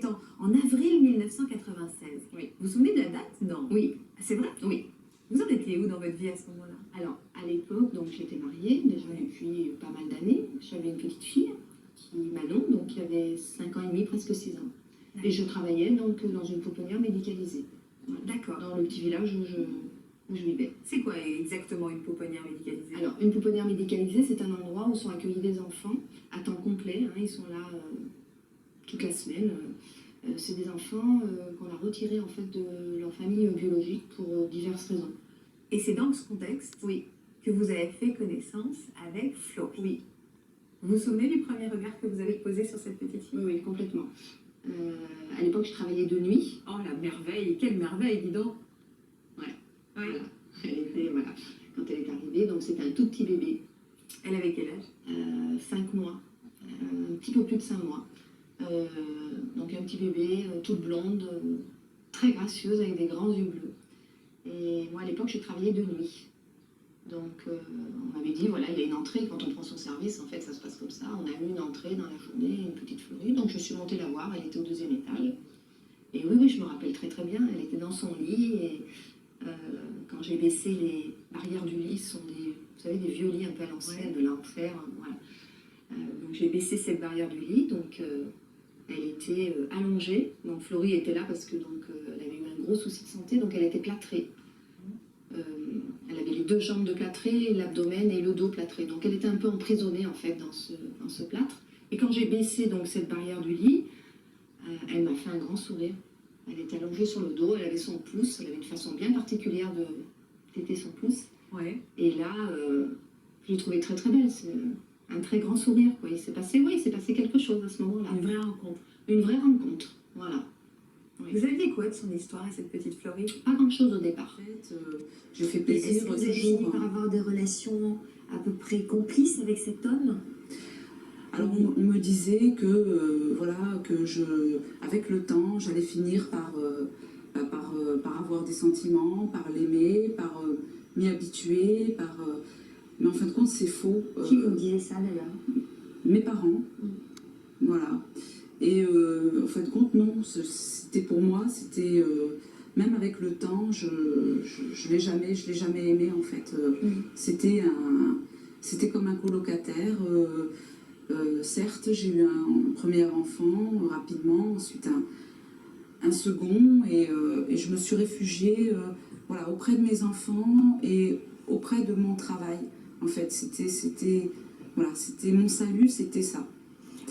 est en avril 1996. Oui. Vous vous souvenez de la date? Non. Oui. C'est vrai? Oui. Vous en étiez où dans votre vie à ce moment-là? Alors, à l'époque, donc j'étais mariée déjà depuis pas mal d'années. J'avais une petite fille, Manon, donc qui avait 5 ans et demi, presque 6 ans. Et je travaillais donc dans une pouponnière médicalisée. Voilà. D'accord. Dans le petit village où je vivais. C'est quoi exactement une pouponnière médicalisée? Alors, une pouponnière médicalisée, c'est un endroit où sont accueillis des enfants à temps complet. Ils sont là toute la semaine. C'est des enfants qu'on a retirés en fait de leur famille biologique pour diverses raisons. Et c'est dans ce contexte Oui. que vous avez fait connaissance avec Florie. Oui. Vous vous souvenez du premier regard que vous avez posé sur cette petite fille? Oui, complètement. À l'époque, je travaillais de nuit. Oh la merveille, quelle merveille, dis donc. Ouais. Ouais. Voilà. Elle était, voilà. Quand elle est arrivée, donc c'était un tout petit bébé. Elle avait quel âge? 5 mois. Un petit peu plus de 5 mois. Donc un petit bébé, toute blonde, très gracieuse, avec des grands yeux bleus. Et moi, à l'époque, je travaillais de nuit. Donc, on m'avait dit, voilà, il y a une entrée, quand on prend son service, en fait, ça se passe comme ça. On a eu une entrée dans la journée, une petite Florie. Donc, je suis montée la voir, elle était au 2e étage. Et oui, je me rappelle très très bien, elle était dans son lit. Et quand j'ai baissé les barrières du lit, ce sont des, vous savez, des vieux lits un peu à l'ancienne, de l'enfer. Voilà. Donc, j'ai baissé cette barrière du lit. Donc, elle était allongée. Donc, Florie était là parce que donc, elle avait eu un gros souci de santé. Donc, elle était plâtrée. Elle avait les 2 jambes de plâtré, l'abdomen et le dos plâtré. Donc elle était un peu emprisonnée en fait dans ce plâtre. Et quand j'ai baissé donc cette barrière du lit, elle m'a fait un grand sourire. Elle était allongée sur le dos, elle avait son pouce, elle avait une façon bien particulière de téter son pouce. Ouais. Et là, je l'ai trouvée très très belle. C'est un très grand sourire, quoi. Il s'est passé quelque chose à ce moment-là. Une vraie rencontre. Une vraie rencontre, voilà. Oui. Vous aviez quoi de son histoire à cette petite Florie? Pas grand-chose au départ. En fait, j'ai fait Est-ce plaisir que vous avez fini par avoir des relations à peu près complices avec cet homme? Alors on me disait que voilà que avec le temps j'allais finir par avoir des sentiments, par l'aimer, par m'y habituer, mais en fin de compte c'est faux. Qui vous disait ça d'ailleurs? Mes parents, voilà. Et en fin de compte non, c'était pour moi, c'était même avec le temps, je l'ai jamais aimé en fait. C'était comme un colocataire. Certes, j'ai eu un premier enfant rapidement, ensuite un second, et je me suis réfugiée voilà, auprès de mes enfants et auprès de mon travail. En fait, c'était mon salut, c'était ça.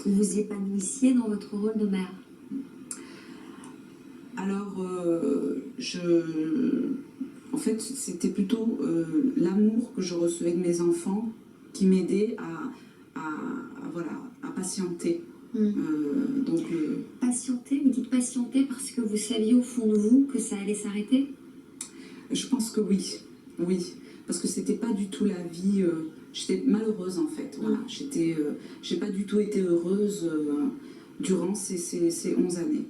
Vous vous épanouissiez dans votre rôle de mère? Alors, en fait, c'était plutôt l'amour que je recevais de mes enfants qui m'aidait à patienter. Donc, Patienter, vous dites patienter parce que vous saviez au fond de vous que ça allait s'arrêter? je pense que oui, parce que c'était pas du tout la vie. J'étais malheureuse en fait. Voilà, j'ai pas du tout été heureuse durant ces 11 années.